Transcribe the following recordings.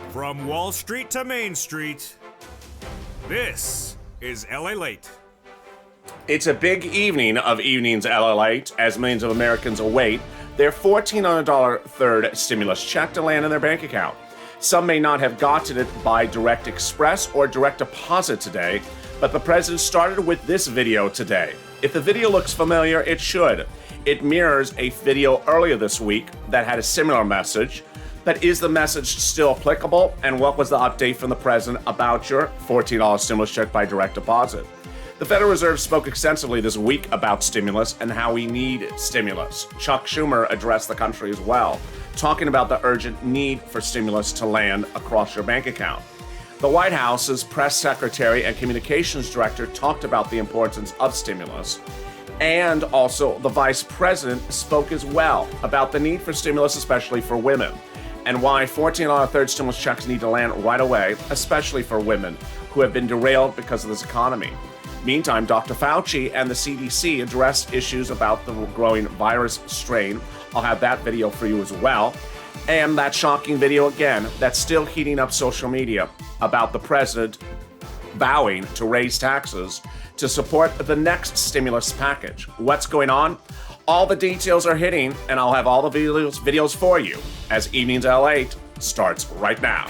From Wall Street to Main Street, this is Lalate. It's a big evening of evenings Lalate as millions of Americans await their $1,400 third stimulus check to land in their bank account. Some may not have gotten it by direct express or direct deposit today, but the president started with this video today. If the video looks familiar, it should. It mirrors a video earlier this week that had a similar message. But is the message still applicable? And what was the update from the president about your $14 stimulus check by direct deposit? The Federal Reserve spoke extensively this week about stimulus and how we need stimulus. Chuck Schumer addressed the country as well, talking about the urgent need for stimulus to land across your bank account. The White House's press secretary and communications director talked about the importance of stimulus. And also, the vice president spoke as well about the need for stimulus, especially for women, and why $14 third stimulus checks need to land right away, especially for women who have been derailed because of this economy. Meantime, Dr. Fauci and the CDC addressed issues about the growing virus strain. I'll have that video for you as well. And that shocking video again that's still heating up social media about the president vowing to raise taxes to support the next stimulus package. What's going on? All the details are hitting, and I'll have all the videos for you as Evenings L8 starts right now.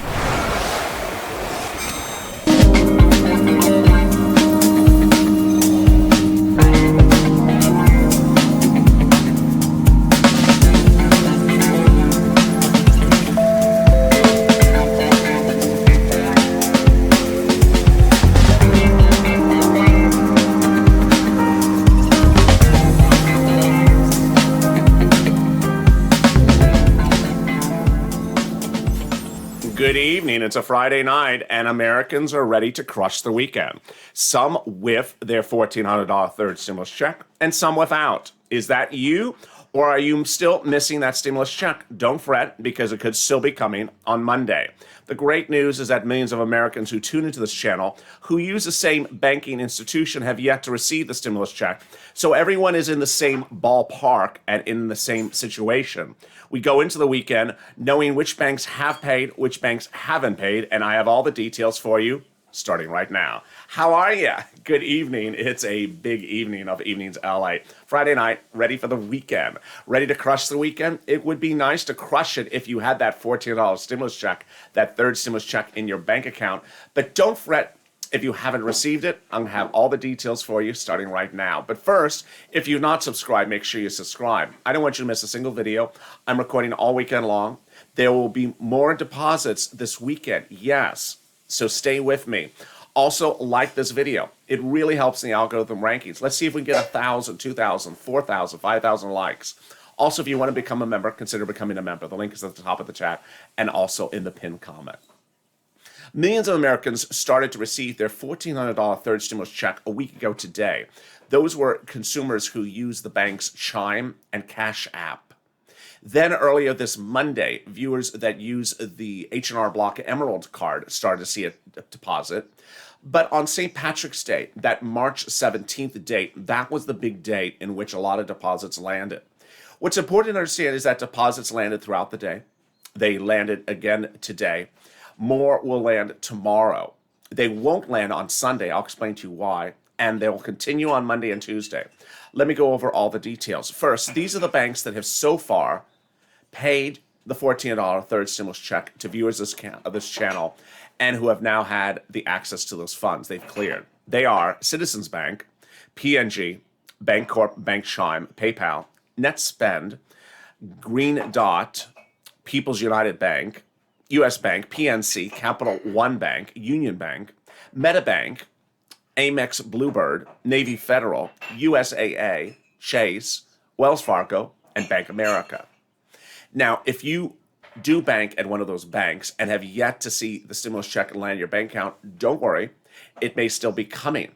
Good evening. It's a Friday night, and Americans are ready to crush the weekend. Some with their $1,400 third stimulus check, and some without. Is that you, or are you still missing that stimulus check? Don't fret, because it could still be coming on Monday. The great news is that millions of Americans who tune into this channel, who use the same banking institution, have yet to receive the stimulus check. So everyone is in the same ballpark and in the same situation. We go into the weekend knowing which banks have paid, which banks haven't paid, and I have all the details for you starting right now. How are you? Good evening. It's a big evening of Evenings LA. Friday night, ready for the weekend. Ready to crush the weekend? It would be nice to crush it if you had that $14 stimulus check, that third stimulus check in your bank account. But don't fret if you haven't received it. I'm going to have all the details for you starting right now. But first, if you're not subscribed, make sure you subscribe. I don't want you to miss a single video. I'm recording all weekend long. There will be more deposits this weekend. Yes. So stay with me. Also, like this video. It really helps in the algorithm rankings. Let's see if we can get 1,000, 2,000, 4,000, 5,000 likes. Also, if you want to become a member, consider becoming a member. The link is at the top of the chat and also in the pinned comment. Millions of Americans started to receive their $1,400 third stimulus check a week ago today. Those were consumers who used the bank's Chime and Cash app. Then earlier this Monday, viewers that use the H&R Block Emerald card started to see a deposit. But on St. Patrick's Day, that March 17th date, that was the big date in which a lot of deposits landed. What's important to understand is that deposits landed throughout the day. They landed again today. More will land tomorrow. They won't land on Sunday. I'll explain to you why. And they will continue on Monday and Tuesday. Let me go over all the details. First, these are the banks that have so far paid the $14 third stimulus check to viewers of this channel and who have now had the access to those funds they've cleared. They are Citizens Bank, PNG, Bancorp, Bank Chime, PayPal, NetSpend, Green Dot, People's United Bank, US Bank, PNC, Capital One Bank, Union Bank, MetaBank, Amex Bluebird, Navy Federal, USAA, Chase, Wells Fargo, and Bank America. Now, if you do bank at one of those banks and have yet to see the stimulus check land in your bank account, don't worry, it may still be coming.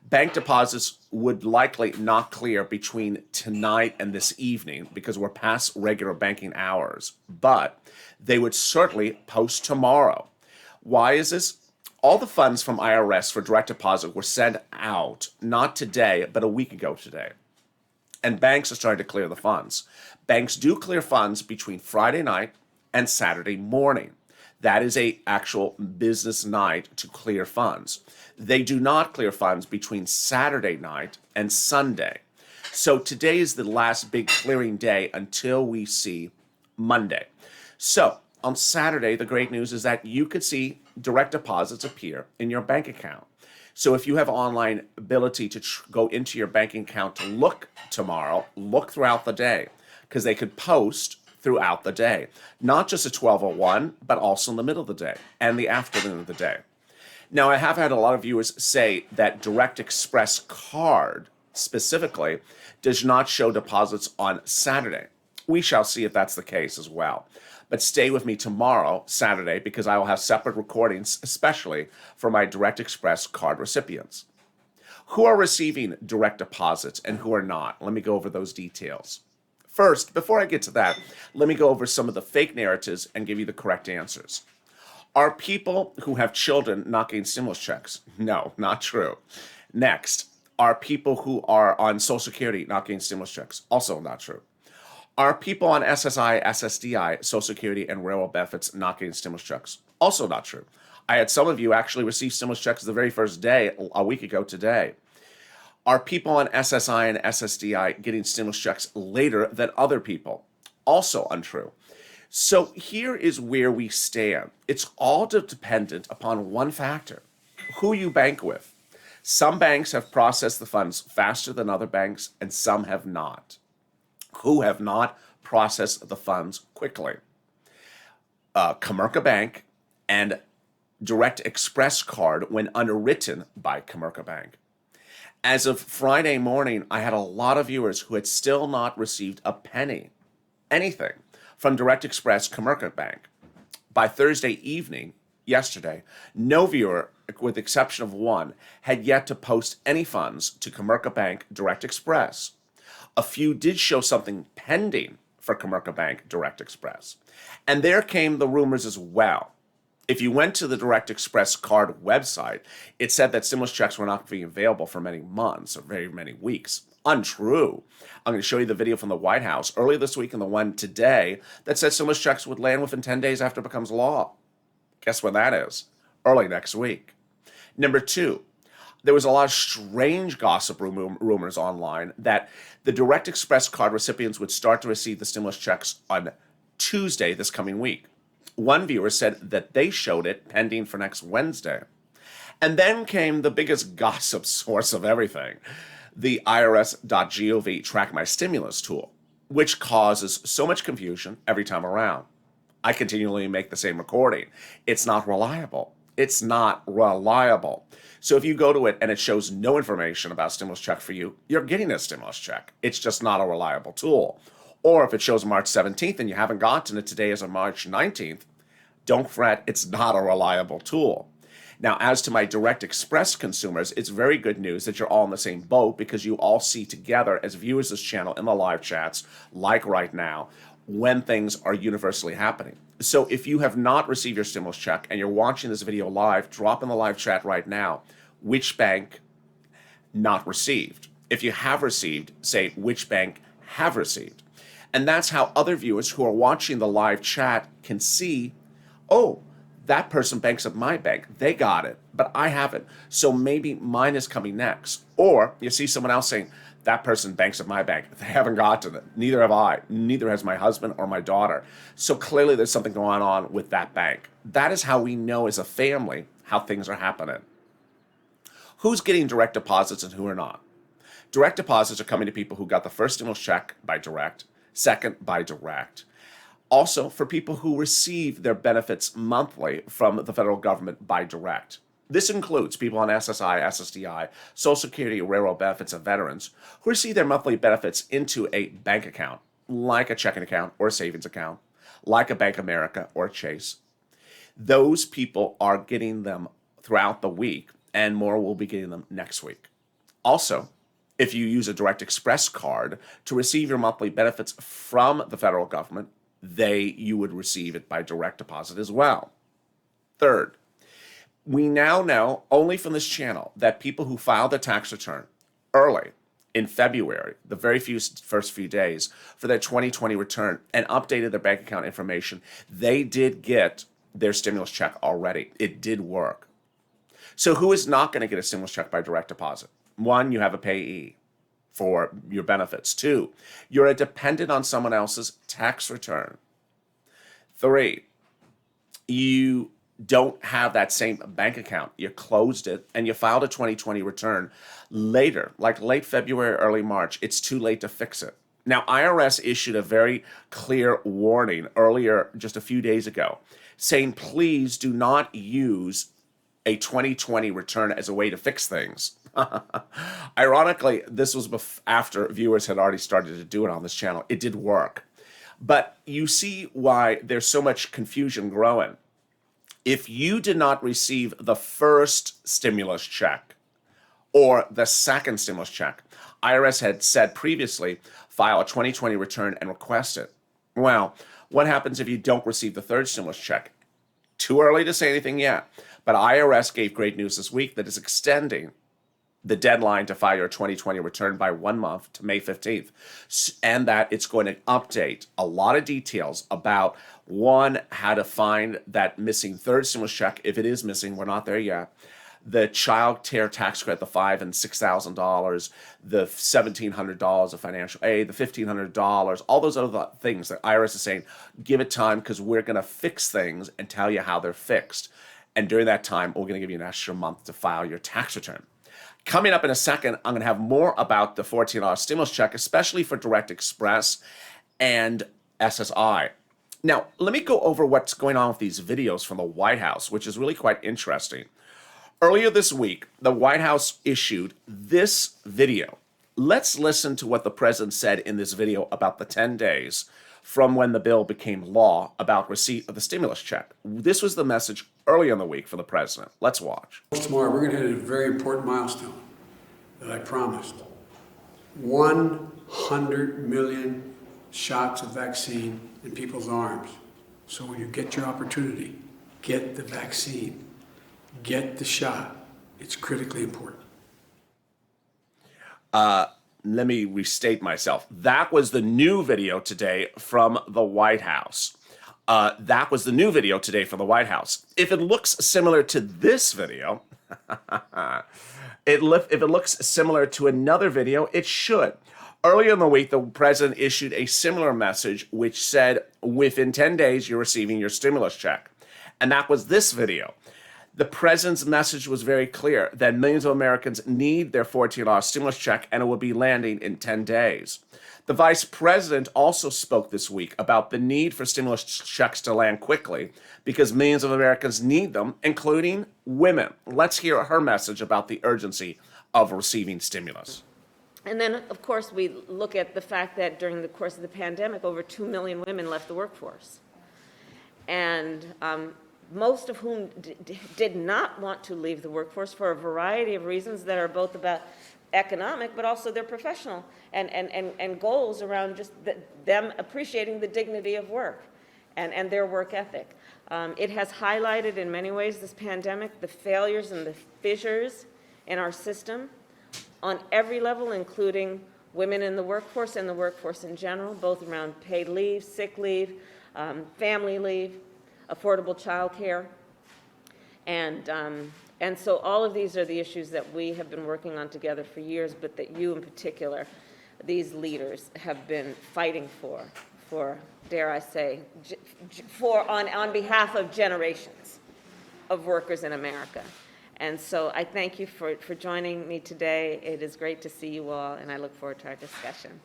Bank deposits would likely not clear between tonight and this evening because we're past regular banking hours, but they would certainly post tomorrow. Why is this? All the funds from IRS for direct deposit were sent out, not today, but a week ago today. And banks are starting to clear the funds. Banks do clear funds between Friday night and Saturday morning. That is a actual business night to clear funds. They do not clear funds between Saturday night and Sunday. So today is the last big clearing day until we see Monday. So on Saturday, the great news is that you could see direct deposits appear in your bank account. So if you have online ability to go into your banking account to look tomorrow, look throughout the day, because they could post throughout the day, not just at 12:01, but also in the middle of the day and the afternoon of the day. Now, I have had a lot of viewers say that Direct Express card specifically does not show deposits on Saturday. We shall see if that's the case as well. But stay with me tomorrow, Saturday, because I will have separate recordings, especially for my Direct Express card recipients. Who are receiving direct deposits and who are not? Let me go over those details. First, before I get to that, let me go over some of the fake narratives and give you the correct answers. Are people who have children not getting stimulus checks? No, not true. Next, are people who are on Social Security not getting stimulus checks? Also not true. Are people on SSI, SSDI, Social Security, and railroad benefits not getting stimulus checks? Also not true. I had some of you actually receive stimulus checks the very first day, a week ago today. Are people on SSI and SSDI getting stimulus checks later than other people? Also untrue. So here is where we stand. It's all dependent upon one factor: who you bank with. Some banks have processed the funds faster than other banks, and some have not. Who have not processed the funds quickly? Comerica Bank and Direct Express card when underwritten by Comerica Bank. As of Friday morning, I had a lot of viewers who had still not received a penny, anything, from Direct Express Comerica Bank. By Thursday evening, yesterday, no viewer, with the exception of one, had yet to post any funds to Comerica Bank Direct Express. A few did show something pending for Comerica Bank Direct Express. And there came the rumors as well. If you went to the Direct Express card website, it said that stimulus checks were not being available for many months or very many weeks. Untrue. I'm going to show you the video from the White House earlier this week and the one today that said stimulus checks would land within 10 days after it becomes law. Guess when that is? Early next week. Number two, there was a lot of strange gossip rumors online that the Direct Express card recipients would start to receive the stimulus checks on Tuesday this coming week. One viewer said that they showed it pending for next Wednesday. And then came the biggest gossip source of everything, the IRS.gov Track My Stimulus tool, which causes so much confusion every time around. I continually make the same recording. It's not reliable. It's not reliable. So if you go to it and it shows no information about stimulus check for you, you're getting a stimulus check. It's just not a reliable tool. Or if it shows March 17th and you haven't gotten it today as of March 19th, don't fret, it's not a reliable tool. Now, as to my Direct Express consumers, it's very good news that you're all in the same boat because you all see together as viewers of this channel in the live chats, like right now, when things are universally happening. So if you have not received your stimulus check and you're watching this video live, drop in the live chat right now, which bank not received. If you have received, say which bank have received. And that's how other viewers who are watching the live chat can see, oh, that person banks at my bank. They got it, but I haven't. So maybe mine is coming next. Or you see someone else saying, that person banks at my bank. They haven't gotten it. Neither have I. Neither has my husband or my daughter. So clearly there's something going on with that bank. That is how we know as a family how things are happening. Who's getting direct deposits and who are not? Direct deposits are coming to people who got the first stimulus check by direct, second by direct. Also, for people who receive their benefits monthly from the federal government by direct. This includes people on SSI, SSDI, Social Security, railroad benefits, and veterans who receive their monthly benefits into a bank account, like a checking account or a savings account, like a Bank of America or a Chase. Those people are getting them throughout the week, and more will be getting them next week. Also, if you use a Direct Express card to receive your monthly benefits from the federal government, you would receive it by direct deposit as well. Third, we now know only from this channel that people who filed their tax return early in February, the very first few days for their 2020 return and updated their bank account information, they did get their stimulus check already. It did work. So who is not going to get a stimulus check by direct deposit? One, you have a payee for your benefits. Two, you're a dependent on someone else's tax return. Three, you don't have that same bank account. You closed it and you filed a 2020 return later, like late February, early March. It's too late to fix it. Now, IRS issued a very clear warning earlier, just a few days ago, saying please do not use a 2020 return as a way to fix things. Ironically, this was after viewers had already started to do it on this channel. It did work. But you see why there's so much confusion growing. If you did not receive the first stimulus check or the second stimulus check, IRS had said previously, file a 2020 return and request it. Well, what happens if you don't receive the third stimulus check? Too early to say anything yet, but IRS gave great news this week that is extending the deadline to file your 2020 return by 1 month to May 15th, and that it's going to update a lot of details about, one, how to find that missing third stimulus check, if it is missing, we're not there yet, the child care tax credit, the $5,000 and $6,000, the $1,700 of financial aid, the $1,500, all those other things that IRS is saying, give it time because we're going to fix things and tell you how they're fixed. And during that time, we're going to give you an extra month to file your tax return. Coming up in a second, I'm going to have more about the $14 stimulus check, especially for Direct Express and SSI. Now, let me go over what's going on with these videos from the White House, which is really quite interesting. Earlier this week, the White House issued this video. Let's listen to what the president said in this video about the 10 days from when the bill became law about receipt of the stimulus check. This was the message early in the week for the president. Let's watch. Tomorrow, we're going to hit a very important milestone that I promised. 100 million shots of vaccine in people's arms. So when you get your opportunity, get the vaccine. Get the shot. It's critically important. Let me restate myself. That was the new video today from the White House. That was the new video today from the White House. If it looks similar to this video, if it looks similar to another video, it should. Earlier in the week, the president issued a similar message which said, within 10 days, you're receiving your stimulus check. And that was this video. The president's message was very clear that millions of Americans need their $14 stimulus check and it will be landing in 10 days. The vice president also spoke this week about the need for stimulus checks to land quickly because millions of Americans need them, including women. Let's hear her message about the urgency of receiving stimulus. And then, of course, we look at the fact that during the course of the pandemic, over 2 million women left the workforce. And most of whom did not want to leave the workforce for a variety of reasons that are both about economic, but also their professional and goals around just them appreciating the dignity of work and their work ethic. It has highlighted in many ways, this pandemic, the failures and the fissures in our system on every level, including women in the workforce and the workforce in general, both around paid leave, sick leave, family leave, affordable child care. And so all of these are the issues that we have been working on together for years, but that you in particular, these leaders, have been fighting for dare I say, on behalf of generations of workers in America. And so I thank you for joining me today. It is great to see you all, and I look forward to our discussion.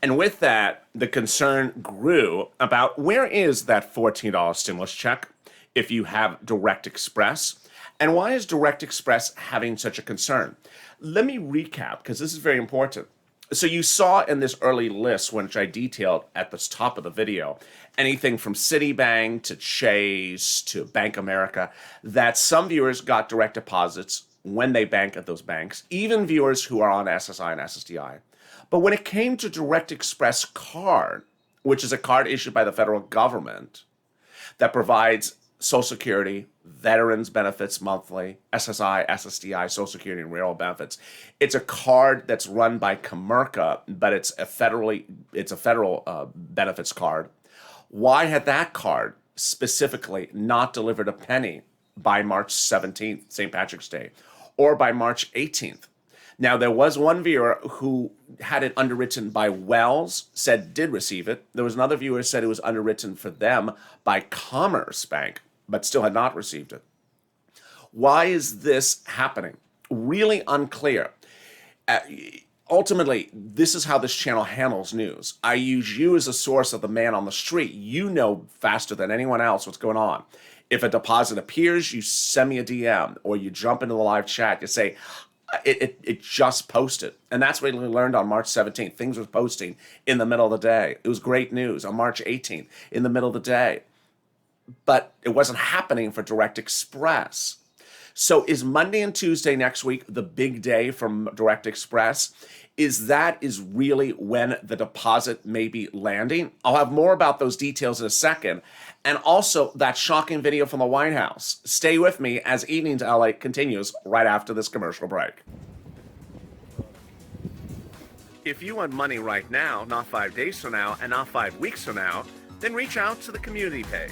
And with that, the concern grew about where is that $14 stimulus check if you have Direct Express? And why is Direct Express having such a concern? Let me recap, because this is very important. So you saw in this early list, which I detailed at the top of the video, anything from Citibank to Chase to Bank America, that some viewers got direct deposits when they bank at those banks, even viewers who are on SSI and SSDI. But when it came to Direct Express card, which is a card issued by the federal government that provides Social Security, veterans benefits monthly, SSI, SSDI, Social Security, and railroad benefits. It's a card that's run by Comerica, but it's a federal benefits card. Why had that card specifically not delivered a penny by March 17th, St. Patrick's Day, or by March 18th. Now, there was one viewer who had it underwritten by Wells, said did receive it. There was another viewer who said it was underwritten for them by Commerce Bank, but still had not received it. Why is this happening? Really unclear. Ultimately, this is how this channel handles news. I use you as a source of the man on the street. You know faster than anyone else what's going on. If a deposit appears, you send me a DM or you jump into the live chat. You say, it just posted. And that's what we learned on March 17th. Things were posting in the middle of the day. It was great news on March 18th in the middle of the day. But it wasn't happening for Direct Express. So is Monday and Tuesday next week the big day from Direct Express? Is really when the deposit may be landing? I'll have more about those details in a second. And also that shocking video from the White House. Stay with me as Evenings LA continues right after this commercial break. If you want money right now, not 5 days from now, and not 5 weeks from now, then reach out to the community page.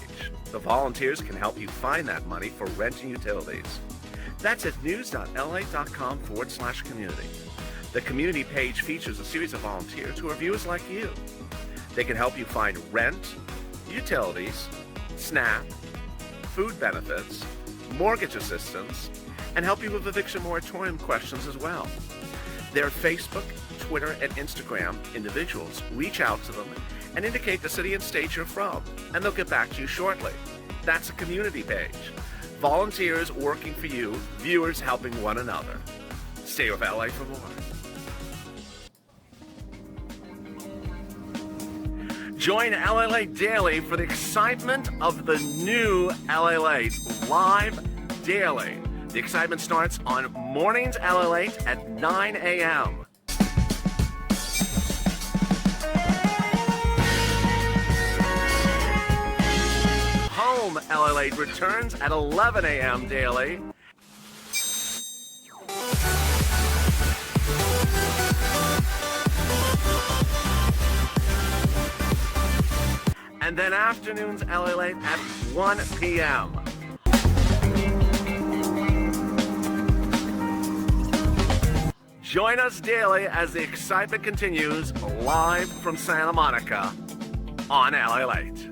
The volunteers can help you find that money for rent and utilities. That's at news.la.com/community. The community page features a series of volunteers who are viewers like you. They can help you find rent, utilities, SNAP, food benefits, mortgage assistance, and help you with eviction moratorium questions as well. Their Facebook, Twitter, and Instagram individuals reach out to them and indicate the city and state you're from, and they'll get back to you shortly. That's a community page. Volunteers working for you, viewers helping one another. Stay with LA for more. Join LA Late Daily for the excitement of the new LA Late live daily. The excitement starts on mornings LA Late at 9 a.m. Home LA Late returns at 11 a.m. daily. And then afternoons LA Late at 1 p.m. Join us daily as the excitement continues live from Santa Monica on LA Late.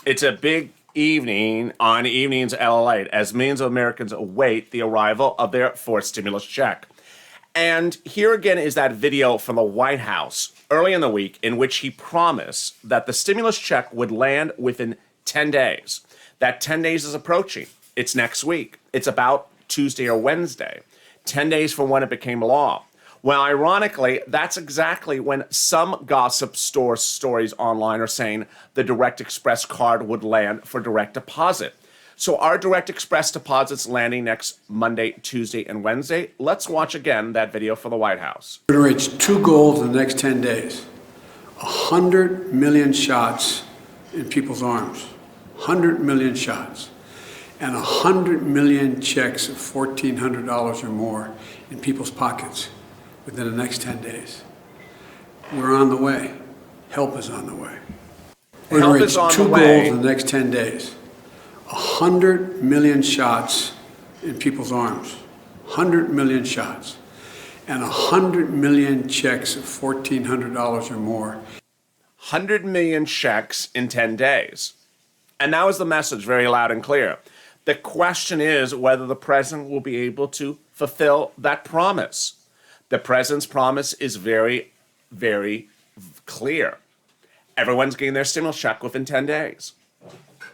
It's a big evening on Evenings LA Late as millions of Americans await the arrival of their fourth stimulus check. And here again is that video from the White House early in the week in which he promised that the stimulus check would land within 10 days. That 10 days is approaching. It's next week. It's about Tuesday or Wednesday, 10 days from when it became law. Well, ironically, that's exactly when some gossip stories online are saying the Direct Express card would land for direct deposit. So are Direct Express deposits landing next Monday, Tuesday, and Wednesday? Let's watch again that video for the White House. We're going to reach two goals in the next 10 days. 100 million shots in people's arms. 100 million shots. And 100 million checks of $1,400 or more in people's pockets within the next 10 days. We're on the way. Help is on the way. We're going to reach two goals in the next 10 days. 100 million shots in people's arms. 100 million shots. And 100 million checks of $1,400 or more. 100 million checks in 10 days. And that was the message, very loud and clear. The question is whether the president will be able to fulfill that promise. The president's promise is very, very clear. Everyone's getting their stimulus check within 10 days.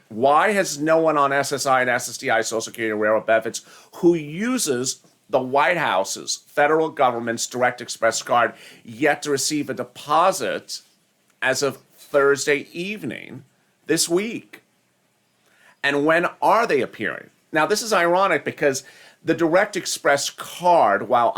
Why has no one on SSI and SSDI, Social Security and Railroad benefits, who uses the White House's, federal government's Direct Express card, yet to receive a deposit as of Thursday evening this week? And when are they appearing? Now, this is ironic because the Direct Express card, while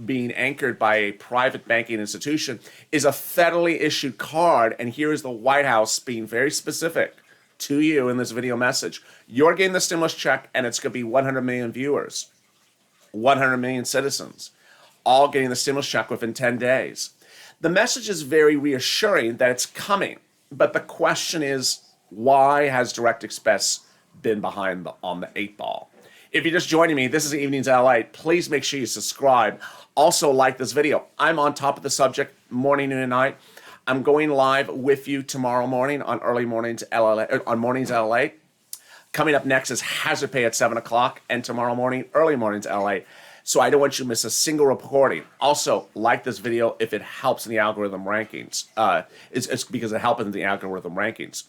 being anchored by a private banking institution, is a federally issued card. And here is the White House being very specific to you in this video message. You're getting the stimulus check, and it's going to be 100 million viewers, 100 million citizens, all getting the stimulus check within 10 days. The message is very reassuring that it's coming. But the question is, Why has Direct Express been behind on the 8 ball? If you're just joining me, this is Evenings Lalate. Please make sure you subscribe. Also like this video. I'm on top of the subject morning, noon, and night. I'm going live with you tomorrow morning on Mornings Lalate. Coming up next is Hazard Pay at 7 o'clock, and tomorrow morning, early mornings LA. So I don't want you to miss a single recording. Also, like this video if it helps in the algorithm rankings. It's because it helps in the algorithm rankings.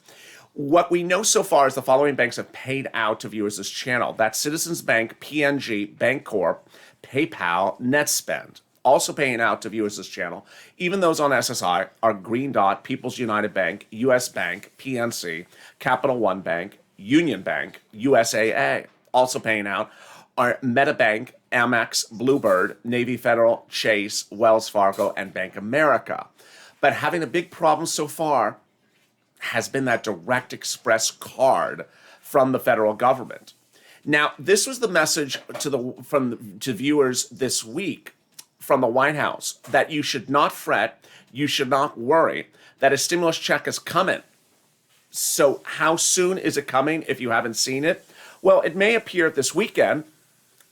What we know so far is the following banks have paid out to viewers this channel. That's Citizens Bank, PNG, Bancorp, PayPal, NetSpend. Also paying out to viewers this channel, even those on SSI, are Green Dot, People's United Bank, US Bank, PNC, Capital One Bank, Union Bank, USAA. Also paying out are MetaBank, Amex, Bluebird, Navy Federal, Chase, Wells Fargo, and Bank America. But having a big problem so far has been that Direct Express card from the federal government. Now, this was the message to viewers this week from the White House, that you should not fret, you should not worry, that a stimulus check is coming. So how soon is it coming if you haven't seen it? Well, it may appear this weekend,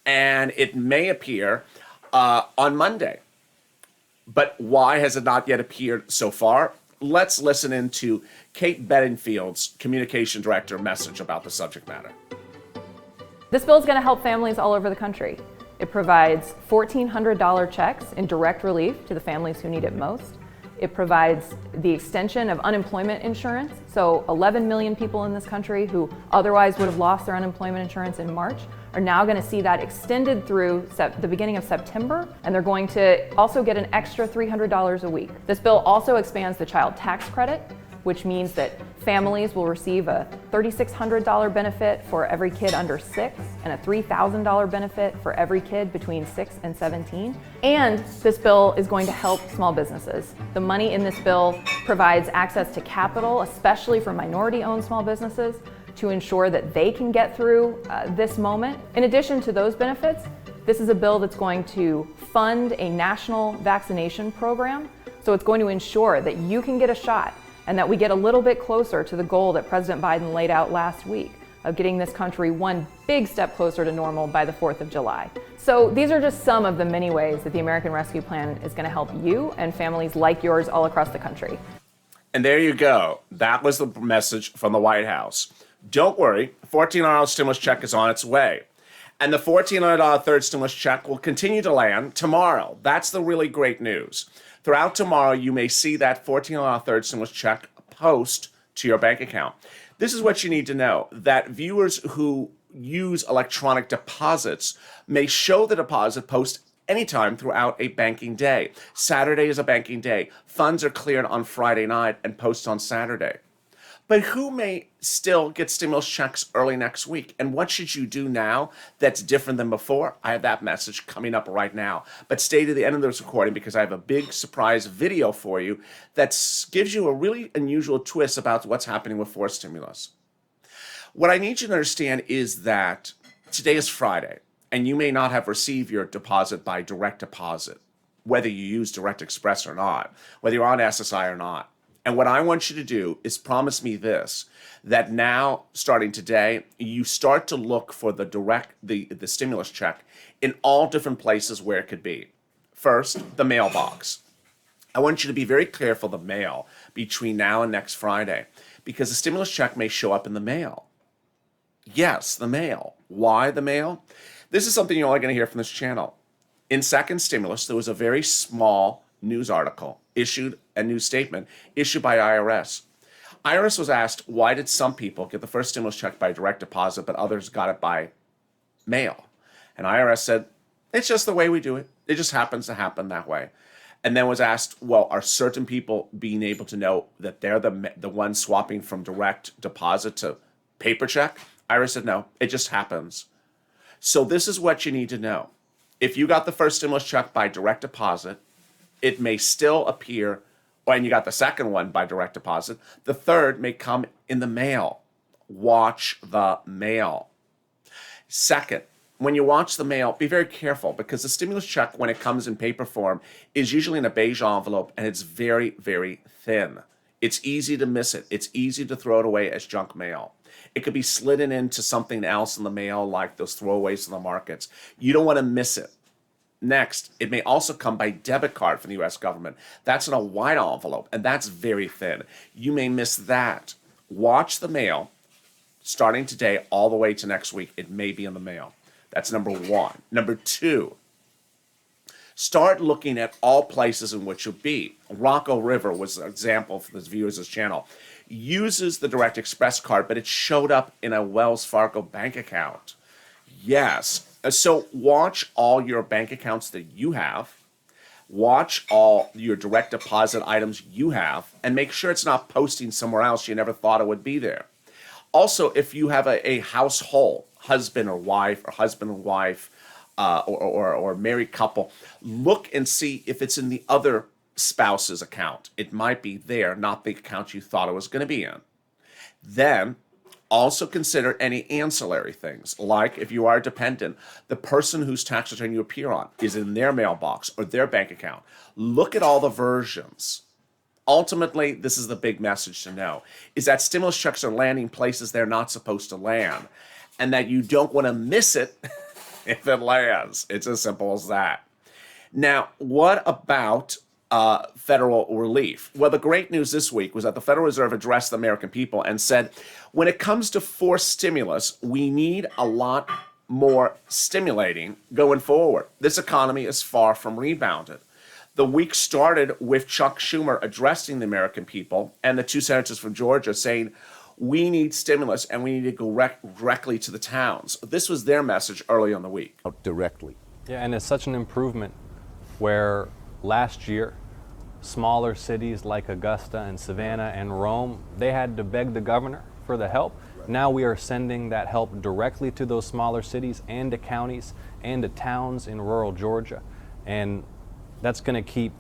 and it may appear on Monday. But why has it not yet appeared so far? Let's listen into Kate Bedingfield's communication director message about the subject matter. This bill is going to help families all over the country. It provides $1,400 checks in direct relief to the families who need it most. It provides the extension of unemployment insurance. So 11 million people in this country who otherwise would have lost their unemployment insurance in March are now going to see that extended through the beginning of September, and they're going to also get an extra $300 a week. This bill also expands the child tax credit, which means that families will receive a $3,600 benefit for every kid under 6 and a $3,000 benefit for every kid between 6 and 17. And this bill is going to help small businesses. The money in this bill provides access to capital, especially for minority-owned small businesses, to ensure that they can get through this moment. In addition to those benefits, this is a bill that's going to fund a national vaccination program. So it's going to ensure that you can get a shot and that we get a little bit closer to the goal that President Biden laid out last week of getting this country one big step closer to normal by the 4th of July. So these are just some of the many ways that the American Rescue Plan is going to help you and families like yours all across the country. And there you go. That was the message from the White House. Don't worry, $1,400 stimulus check is on its way. And the $1,400 third stimulus check will continue to land tomorrow. That's the really great news. Throughout tomorrow, you may see that $1,400 third stimulus check post to your bank account. This is what you need to know, that viewers who use electronic deposits may show the deposit post anytime throughout a banking day. Saturday is a banking day. Funds are cleared on Friday night and post on Saturday. But who may still get stimulus checks early next week? And what should you do now that's different than before? I have that message coming up right now. But stay to the end of this recording because I have a big surprise video for you that gives you a really unusual twist about what's happening with forced stimulus. What I need you to understand is that today is Friday, and you may not have received your deposit by direct deposit, whether you use Direct Express or not, whether you're on SSI or not. And what I want you to do is promise me this, that now, starting today, you start to look for the stimulus check in all different places where it could be. First, the mailbox. I want you to be very careful of the mail between now and next Friday, because the stimulus check may show up in the mail. Yes, the mail. Why the mail? This is something you're only going to hear from this channel. In second stimulus, there was a very small news article a news statement issued by IRS. IRS was asked, why did some people get the first stimulus check by direct deposit, but others got it by mail? And IRS said, it's just the way we do it. It just happens to happen that way. And then was asked, well, are certain people being able to know that they're the ones swapping from direct deposit to paper check? IRS said, no, it just happens. So this is what you need to know. If you got the first stimulus check by direct deposit, it may still appear, and you got the second one by direct deposit, the third may come in the mail. Watch the mail. Second, when you watch the mail, be very careful because the stimulus check, when it comes in paper form, is usually in a beige envelope and it's very, very thin. It's easy to miss it. It's easy to throw it away as junk mail. It could be slidden into something else in the mail, like those throwaways in the markets. You don't want to miss it. Next, it may also come by debit card from the U.S. government. That's in a wide envelope, and that's very thin. You may miss that. Watch the mail starting today all the way to next week. It may be in the mail. That's number one. Number two, start looking at all places in which you'll be. Rocco River was an example for the viewers of this channel. Uses the Direct Express card, but it showed up in a Wells Fargo bank account. Yes. So watch all your bank accounts that you have. Watch all your direct deposit items you have, and make sure it's not posting somewhere else you never thought it would be there. Also, if you have a household, husband and wife, or married couple, look and see if it's in the other spouse's account. It might be there, not the account you thought it was going to be in. Then also consider any ancillary things, like if you are a dependent, the person whose tax return you appear on is in their mailbox or their bank account. Look at all the versions. Ultimately, this is the big message to know, is that stimulus checks are landing places they're not supposed to land, and that you don't want to miss it if it lands. It's as simple as that. Now, what about federal relief? Well, the great news this week was that the Federal Reserve addressed the American people and said, when it comes to forced stimulus, we need a lot more stimulating going forward. This economy is far from rebounded. The week started with Chuck Schumer addressing the American people and the two senators from Georgia saying, we need stimulus and we need to go directly to the towns. This was their message early on the week. Directly. Yeah, and it's such an improvement where last year, smaller cities like Augusta and Savannah and Rome, they had to beg the governor for the help. Right. Now we are sending that help directly to those smaller cities and to counties and to towns in rural Georgia. And that's going to keep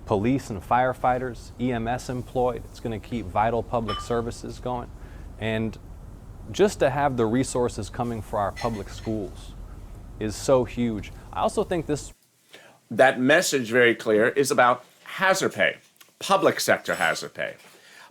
police and firefighters, EMS employed. It's going to keep vital public services going. And just to have the resources coming for our public schools is so huge. I also think that message, very clear, is about hazard pay, public sector hazard pay.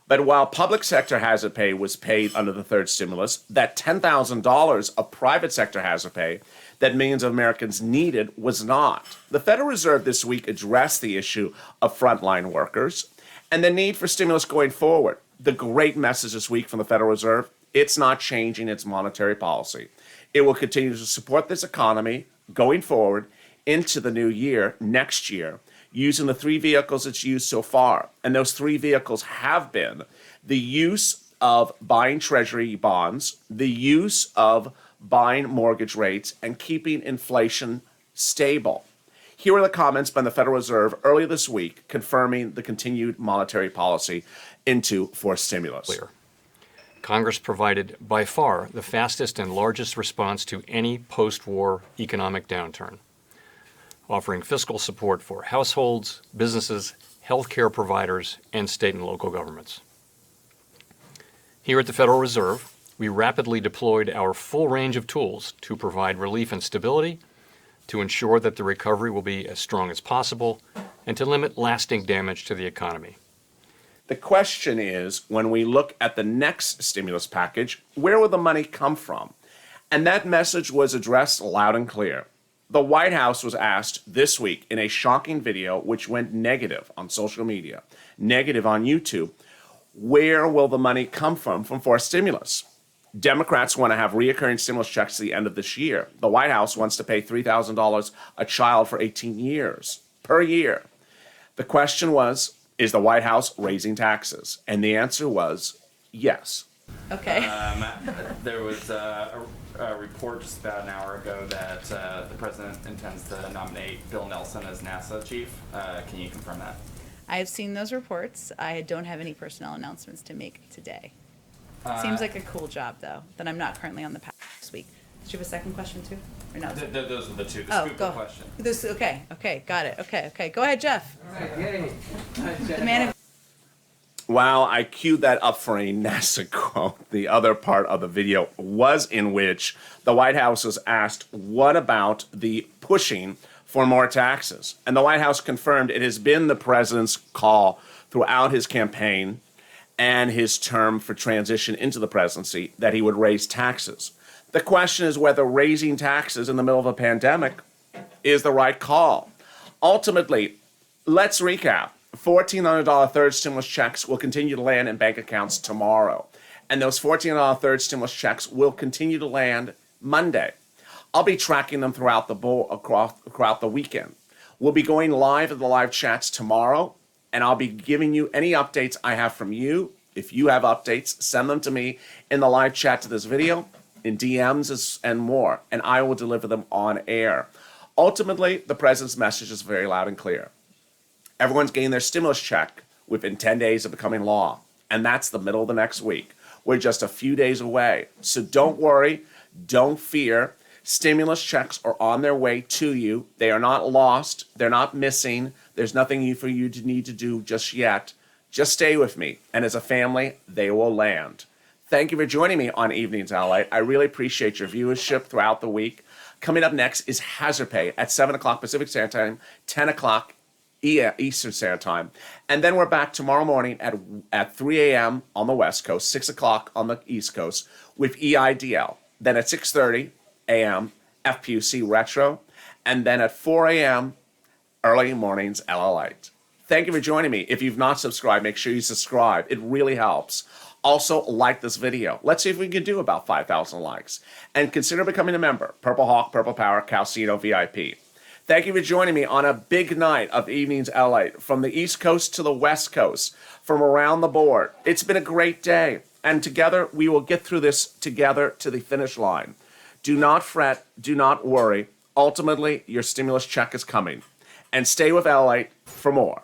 But while public sector hazard pay was paid under the third stimulus, that $10,000 of private sector hazard pay that millions of Americans needed was not. The Federal Reserve this week addressed the issue of frontline workers and the need for stimulus going forward. The great message this week from the Federal Reserve, it's not changing its monetary policy. It will continue to support this economy going forward into the new year, next year, using the three vehicles it's used so far. And those three vehicles have been the use of buying treasury bonds, the use of buying mortgage rates, and keeping inflation stable. Here are the comments by the Federal Reserve earlier this week confirming the continued monetary policy into forced stimulus. Clear. Congress provided by far the fastest and largest response to any post-war economic downturn, offering fiscal support for households, businesses, healthcare providers, and state and local governments. Here at the Federal Reserve, we rapidly deployed our full range of tools to provide relief and stability, to ensure that the recovery will be as strong as possible, and to limit lasting damage to the economy. The question is, when we look at the next stimulus package, where will the money come from? And that message was addressed loud and clear. The White House was asked this week in a shocking video, which went negative on social media, negative on YouTube, where will the money come from forced stimulus? Democrats want to have reoccurring stimulus checks at the end of this year. The White House wants to pay $3,000 a child for 18 years per year. The question was, is the White House raising taxes? And the answer was yes. Okay. There was a report just about an hour ago that the president intends to nominate Bill Nelson as NASA chief. Can you confirm that? I have seen those reports. I don't have any personnel announcements to make today. Seems like a cool job, though, that I'm not currently on the path this week. Did you have a second question, too? Or no? Those are the two. The scoop of question. Okay, got it. Okay. Go ahead, Jeff. All right, yay. The man of... While I queued that up for a NASA quote, the other part of the video was in which the White House was asked, what about the pushing for more taxes? And the White House confirmed it has been the president's call throughout his campaign and his term for transition into the presidency that he would raise taxes. The question is whether raising taxes in the middle of a pandemic is the right call. Ultimately, let's recap. $1,400 third stimulus checks will continue to land in bank accounts tomorrow. And those $1,400 third stimulus checks will continue to land Monday. I'll be tracking them throughout the weekend. We'll be going live at the live chats tomorrow, and I'll be giving you any updates I have from you. If you have updates, send them to me in the live chat to this video, in DMs and more, and I will deliver them on air. Ultimately, the president's message is very loud and clear. Everyone's getting their stimulus check within 10 days of becoming law, and that's the middle of the next week. We're just a few days away. So don't worry, don't fear. Stimulus checks are on their way to you. They are not lost. They're not missing. There's nothing for you to need to do just yet. Just stay with me, and as a family, they will land. Thank you for joining me on Evenings Lalate. I really appreciate your viewership throughout the week. Coming up next is Hazard Pay at 7 o'clock Pacific Standard Time, 10 o'clock Eastern Standard Time. And then we're back tomorrow morning at 3 a.m. on the West Coast, 6 o'clock on the East Coast with EIDL. Then at 6:30 a.m., FPUC Retro. And then at 4 a.m., early mornings, Lalate. Thank you for joining me. If you've not subscribed, make sure you subscribe. It really helps. Also, like this video. Let's see if we can do about 5,000 likes. And consider becoming a member. Purple Hawk, Purple Power, Calcino VIP. Thank you for joining me on a big night of Evenings LA, from the East Coast to the West Coast, from around the board. It's been a great day, and together we will get through this together to the finish line. Do not fret, do not worry. Ultimately, your stimulus check is coming. And stay with LA for more.